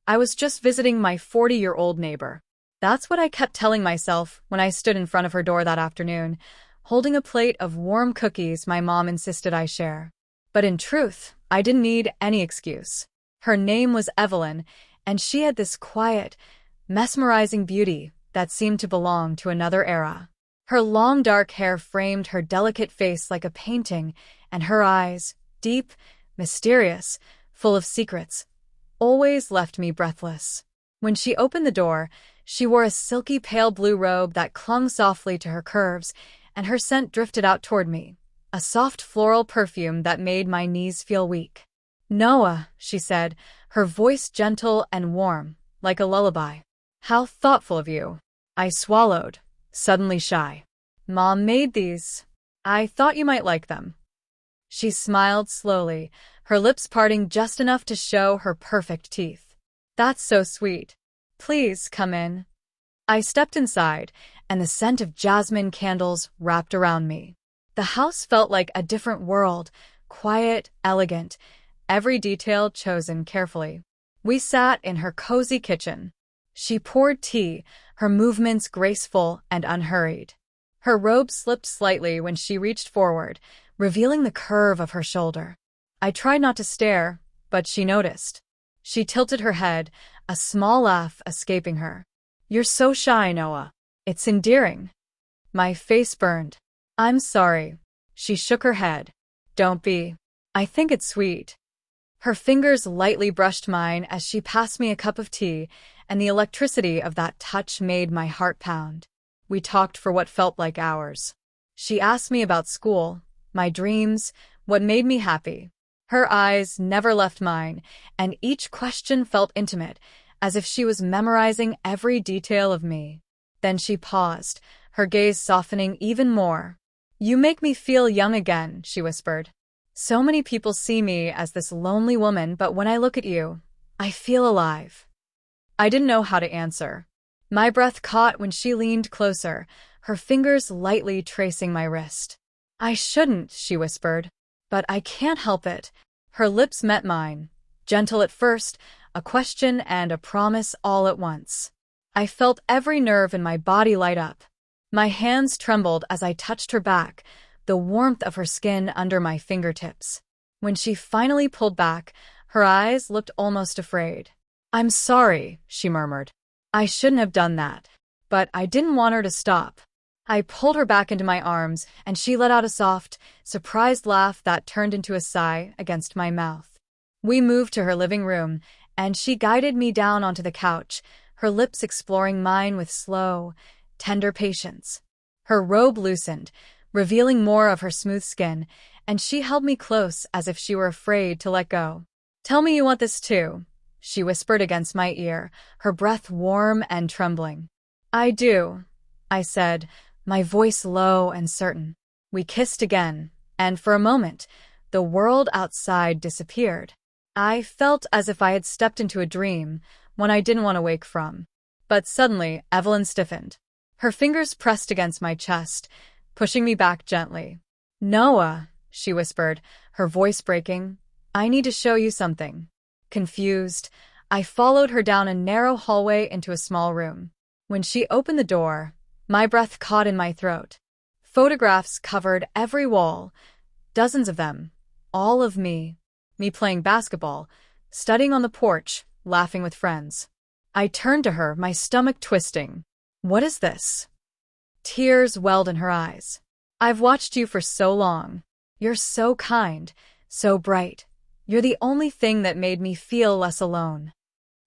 I was just visiting my 40-year-old neighbor. That's what I kept telling myself when I stood in front of her door that afternoon, holding a plate of warm cookies my mom insisted I share. But in truth, I didn't need any excuse. Her name was Evelyn, and she had this quiet, mesmerizing beauty that seemed to belong to another era. Her long dark hair framed her delicate face like a painting, and her eyes, deep, mysterious, full of secrets, always left me breathless. When she opened the door, she wore a silky pale blue robe that clung softly to her curves, and her scent drifted out toward me, a soft floral perfume that made my knees feel weak. "Noah," she said, her voice gentle and warm, like a lullaby. "How thoughtful of you." I swallowed, suddenly shy. "Mom made these. I thought you might like them." She smiled slowly, her lips parting just enough to show her perfect teeth. "That's so sweet. Please come in." I stepped inside, and the scent of jasmine candles wrapped around me. The house felt like a different world, quiet, elegant, every detail chosen carefully. We sat in her cozy kitchen. She poured tea, her movements graceful and unhurried. Her robe slipped slightly when she reached forward, revealing the curve of her shoulder. I tried not to stare, but she noticed. She tilted her head, a small laugh escaping her. "You're so shy, Noah. It's endearing." My face burned. "I'm sorry." She shook her head. "Don't be. I think it's sweet." Her fingers lightly brushed mine as she passed me a cup of tea, and the electricity of that touch made my heart pound. We talked for what felt like hours. She asked me about school, my dreams, what made me happy. Her eyes never left mine, and each question felt intimate, as if she was memorizing every detail of me. Then she paused, her gaze softening even more. "You make me feel young again," she whispered. "So many people see me as this lonely woman, but when I look at you, I feel alive." I didn't know how to answer. My breath caught when she leaned closer, her fingers lightly tracing my wrist. "I shouldn't," she whispered, "but I can't help it." Her lips met mine, gentle at first, a question and a promise all at once. I felt every nerve in my body light up. My hands trembled as I touched her back, the warmth of her skin under my fingertips. When she finally pulled back, her eyes looked almost afraid. "I'm sorry," she murmured. "I shouldn't have done that." But I didn't want her to stop. I pulled her back into my arms, and she let out a soft, surprised laugh that turned into a sigh against my mouth. We moved to her living room, and she guided me down onto the couch, her lips exploring mine with slow, tender patience. Her robe loosened, revealing more of her smooth skin, and she held me close as if she were afraid to let go. "Tell me you want this too," she whispered against my ear, her breath warm and trembling. "I do," I said, my voice low and certain. We kissed again, and for a moment, the world outside disappeared. I felt as if I had stepped into a dream, one I didn't want to wake from. But suddenly, Evelyn stiffened. Her fingers pressed against my chest, pushing me back gently. "Noah," she whispered, her voice breaking, "I need to show you something." Confused, I followed her down a narrow hallway into a small room. When she opened the door, my breath caught in my throat. Photographs covered every wall, dozens of them, all of me playing basketball, studying on the porch, laughing with friends. I turned to her, my stomach twisting. "What is this?" Tears welled in her eyes. "I've watched you for so long. You're so kind, so bright. You're the only thing that made me feel less alone."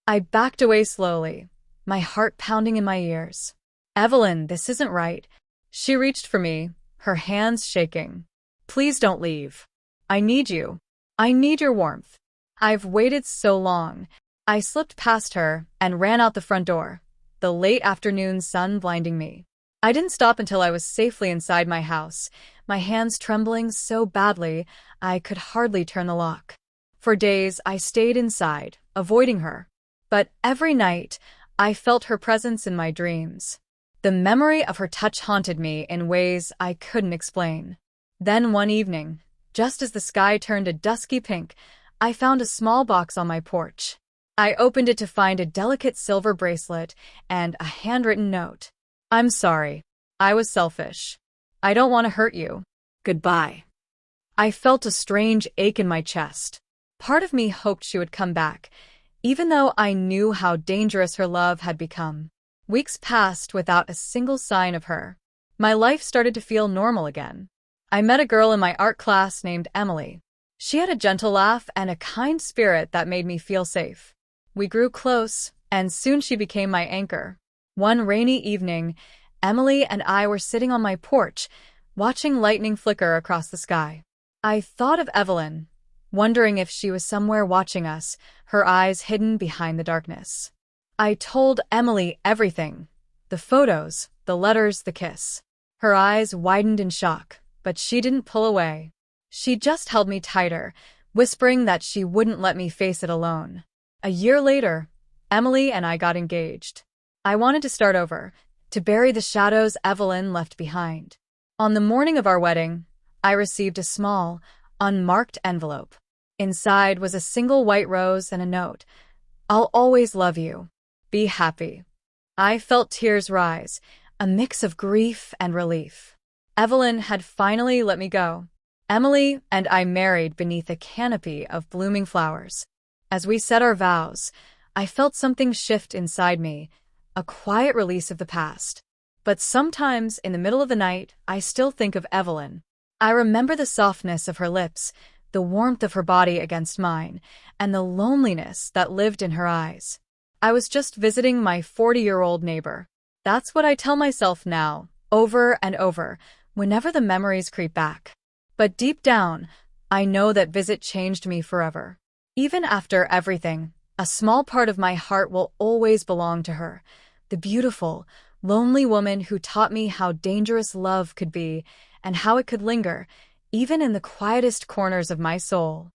I backed away slowly, my heart pounding in my ears. "Evelyn, this isn't right." She reached for me, her hands shaking. "Please don't leave. I need you. I need your warmth. I've waited so long." I slipped past her and ran out the front door, the late afternoon sun blinding me. I didn't stop until I was safely inside my house, my hands trembling so badly I could hardly turn the lock. For days I stayed inside, avoiding her. But every night I felt her presence in my dreams. The memory of her touch haunted me in ways I couldn't explain. Then one evening, just as the sky turned a dusky pink, I found a small box on my porch. I opened it to find a delicate silver bracelet and a handwritten note. I'm sorry. I was selfish. I don't want to hurt you. Goodbye. I felt a strange ache in my chest. Part of me hoped she would come back, even though I knew how dangerous her love had become. Weeks passed without a single sign of her. My life started to feel normal again. I met a girl in my art class named Emily. She had a gentle laugh and a kind spirit that made me feel safe. We grew close, and soon she became my anchor. One rainy evening, Emily and I were sitting on my porch, watching lightning flicker across the sky. I thought of Evelyn, wondering if she was somewhere watching us, her eyes hidden behind the darkness. I told Emily everything: the photos, the letters, the kiss. Her eyes widened in shock, but she didn't pull away. She just held me tighter, whispering that she wouldn't let me face it alone. A year later, Emily and I got engaged. I wanted to start over, to bury the shadows Evelyn left behind. On the morning of our wedding, I received a small, unmarked envelope. Inside was a single white rose and a note. I'll always love you. Be happy. I felt tears rise, a mix of grief and relief. Evelyn had finally let me go. Emily and I married beneath a canopy of blooming flowers. As we said our vows, I felt something shift inside me, a quiet release of the past. But sometimes, in the middle of the night, I still think of Evelyn. I remember the softness of her lips, the warmth of her body against mine, and the loneliness that lived in her eyes. I was just visiting my 40-year-old neighbor. That's what I tell myself now, over and over, whenever the memories creep back. But deep down, I know that visit changed me forever. Even after everything, a small part of my heart will always belong to her, the beautiful, lonely woman who taught me how dangerous love could be and how it could linger, even in the quietest corners of my soul.